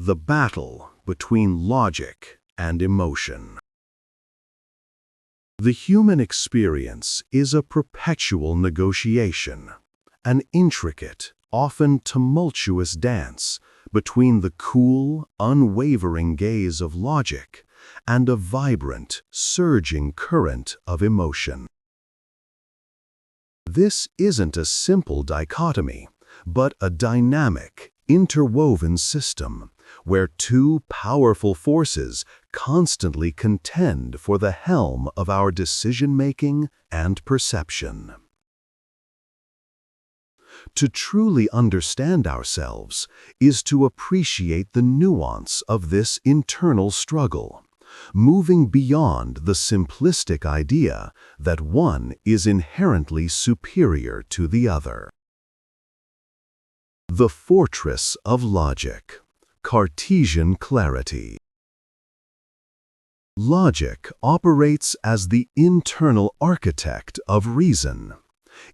The battle between logic and emotion. The human experience is a perpetual negotiation, an intricate, often tumultuous dance between the cool, unwavering gaze of logic and a vibrant, surging current of emotion. This isn't a simple dichotomy, but a dynamic, interwoven system where two powerful forces constantly contend for the helm of our decision-making and perception. To truly understand ourselves is to appreciate the nuance of this internal struggle, moving beyond the simplistic idea that one is inherently superior to the other. The fortress of logic. Cartesian clarity. Logic operates as the internal architect of reason.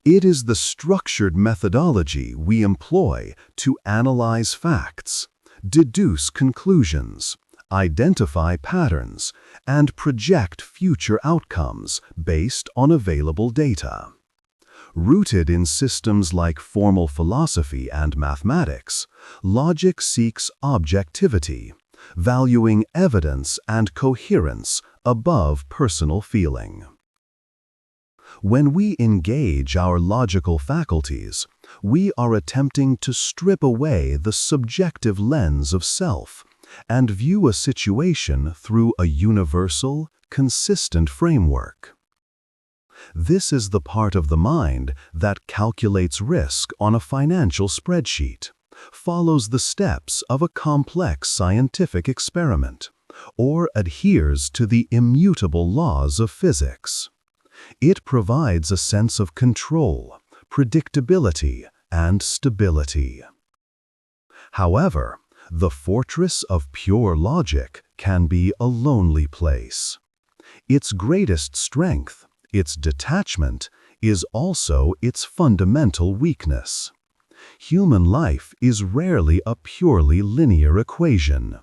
It is the structured methodology we employ to analyze facts, deduce conclusions, identify patterns, and project future outcomes based on available data. Rooted in systems like formal philosophy and mathematics, logic seeks objectivity, valuing evidence and coherence above personal feeling. When we engage our logical faculties, we are attempting to strip away the subjective lens of self and view a situation through a universal, consistent framework. This is the part of the mind that calculates risk on a financial spreadsheet, follows the steps of a complex scientific experiment, or adheres to the immutable laws of physics. It provides a sense of control, predictability, and stability. However, the fortress of pure logic can be a lonely place. Its greatest strength, its detachment, is also its fundamental weakness. Human life is rarely a purely linear equation.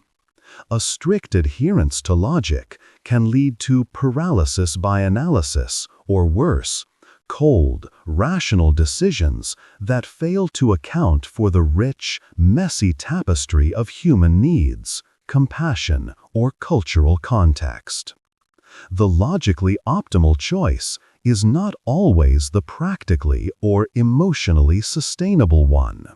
A strict adherence to logic can lead to paralysis by analysis, or worse, cold, rational decisions that fail to account for the rich, messy tapestry of human needs, compassion, or cultural context. The logically optimal choice is not always the practically or emotionally sustainable one.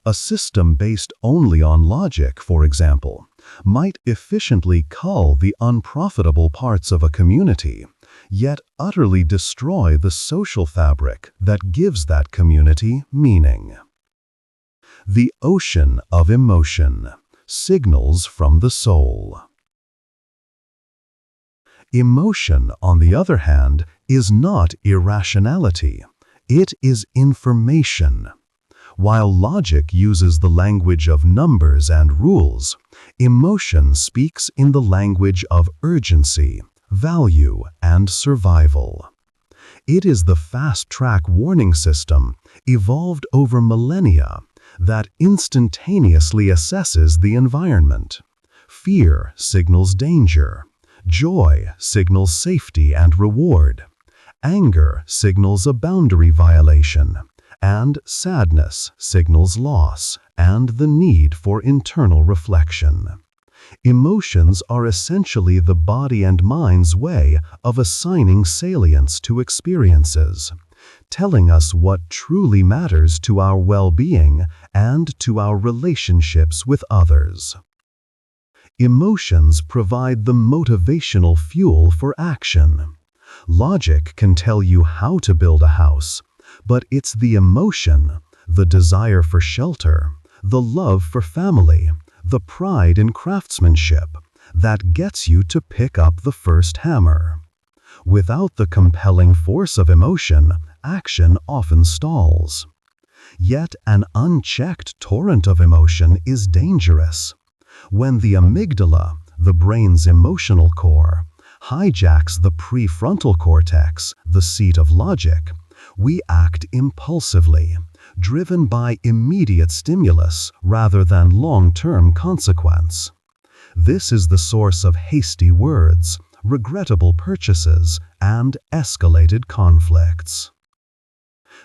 A system based only on logic, for example, might efficiently cull the unprofitable parts of a community, yet utterly destroy the social fabric that gives that community meaning. The ocean of emotion. Signals from the soul. Emotion, on the other hand, is not irrationality. It is information. While logic uses the language of numbers and rules, emotion speaks in the language of urgency, value, and survival. It is the fast-track warning system, evolved over millennia, that instantaneously assesses the environment. Fear signals danger. Joy signals safety and reward. Anger signals a boundary violation. And sadness signals loss and the need for internal reflection. Emotions are essentially the body and mind's way of assigning salience to experiences, telling us what truly matters to our well-being and to our relationships with others. Emotions provide the motivational fuel for action. Logic can tell you how to build a house, but it's the emotion, the desire for shelter, the love for family, the pride in craftsmanship, that gets you to pick up the first hammer. Without the compelling force of emotion, action often stalls. Yet an unchecked torrent of emotion is dangerous. When the amygdala, the brain's emotional core, hijacks the prefrontal cortex, the seat of logic, we act impulsively, driven by immediate stimulus rather than long-term consequence. This is the source of hasty words, regrettable purchases, and escalated conflicts.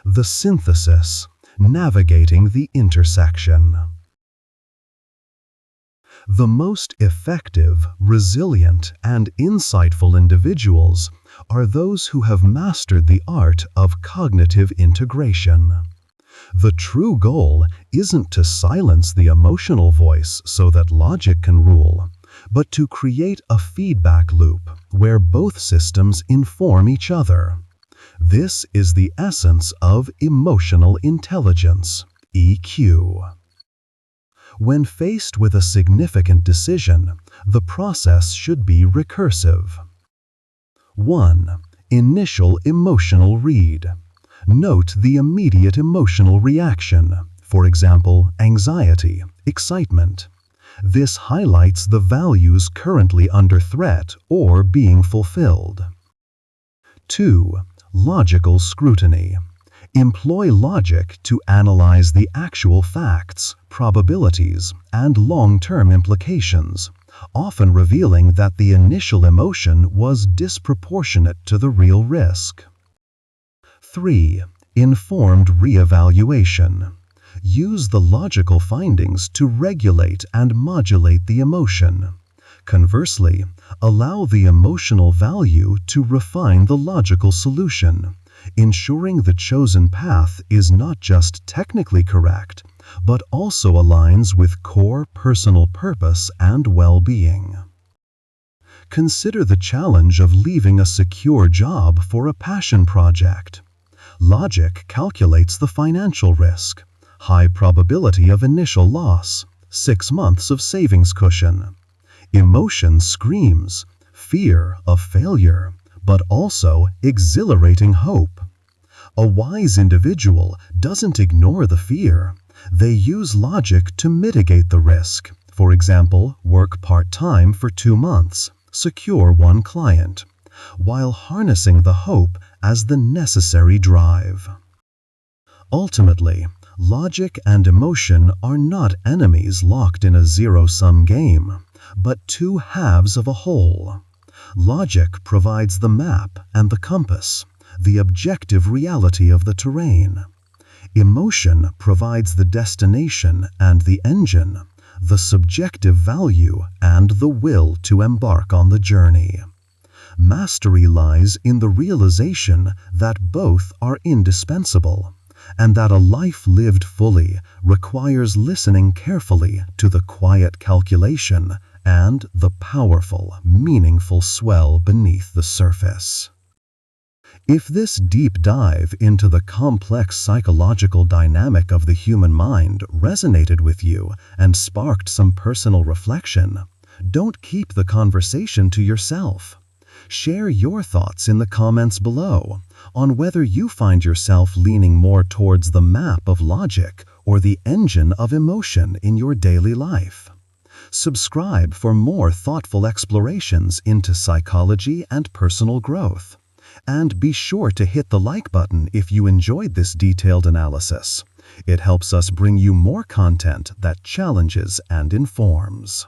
The synthesis, navigating the intersection. The most effective, resilient, and insightful individuals are those who have mastered the art of cognitive integration. The true goal isn't to silence the emotional voice so that logic can rule, but to create a feedback loop where both systems inform each other. This is the essence of emotional intelligence, EQ. When faced with a significant decision, the process should be recursive. 1. Initial emotional read. Note the immediate emotional reaction, for example, anxiety, excitement. This highlights the values currently under threat or being fulfilled. 2. Logical scrutiny. Employ logic to analyze the actual facts, probabilities, and long-term implications, often revealing that the initial emotion was disproportionate to the real risk. 3. Informed reevaluation. Use the logical findings to regulate and modulate the emotion. Conversely, allow the emotional value to refine the logical solution, ensuring the chosen path is not just technically correct, but also aligns with core personal purpose and well-being. Consider the challenge of leaving a secure job for a passion project. Logic calculates the financial risk, high probability of initial loss, 6 months of savings cushion. Emotion screams, fear of failure, but also exhilarating hope. A wise individual doesn't ignore the fear. They use logic to mitigate the risk. For example, work part-time for 2 months, secure 1 client, while harnessing the hope as the necessary drive. Ultimately, logic and emotion are not enemies locked in a zero-sum game, but 2 halves of a whole. Logic provides the map and the compass, the objective reality of the terrain. Emotion provides the destination and the engine, the subjective value and the will to embark on the journey. Mastery lies in the realization that both are indispensable, and that a life lived fully requires listening carefully to the quiet calculation and the powerful, meaningful swell beneath the surface. If this deep dive into the complex psychological dynamic of the human mind resonated with you and sparked some personal reflection, don't keep the conversation to yourself. Share your thoughts in the comments below on whether you find yourself leaning more towards the map of logic or the engine of emotion in your daily life. Subscribe for more thoughtful explorations into psychology and personal growth. And be sure to hit the like button if you enjoyed this detailed analysis. It helps us bring you more content that challenges and informs.